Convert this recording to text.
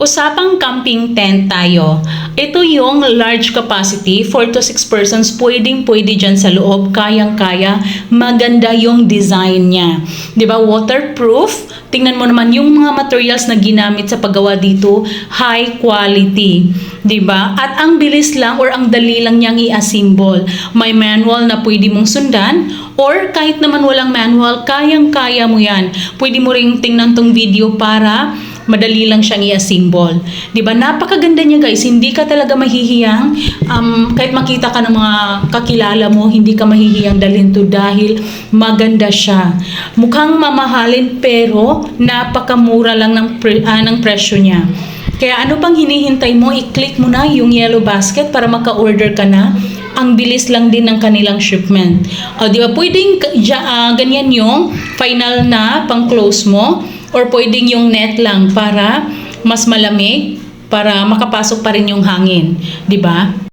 Usapang camping tent tayo. Ito yung large capacity, 4 to 6 persons, pwedeng-pwede dyan sa loob, kayang-kaya, maganda yung design niya. 'Di ba? Waterproof. Tingnan mo naman yung mga materials na ginamit sa paggawa dito, high quality. 'Di ba? At ang bilis lang or ang dali lang niyang i-assemble. May manual na pwede mong sundan or kahit naman walang manual, kayang-kaya mo yan. Pwede mo ring tingnan tong video para madali lang siyang i-assemble. 'Di ba? Napakaganda niya, guys. Hindi ka talaga mahihiyang kahit makita ka ng mga kakilala mo, hindi ka mahihiyang dalhin to dahil maganda siya. Mukhang mamahalin pero napakamura lang ng presyo niya. Kaya ano pang hinihintay mo? I-click mo na yung yellow basket para maka-order ka na. Ang bilis lang din ng kanilang shipment. Di ba? Pwedeng ganyan yung final na pang-close mo. Or pwedeng yung net lang para mas malamig, para makapasok pa rin yung hangin, 'di ba?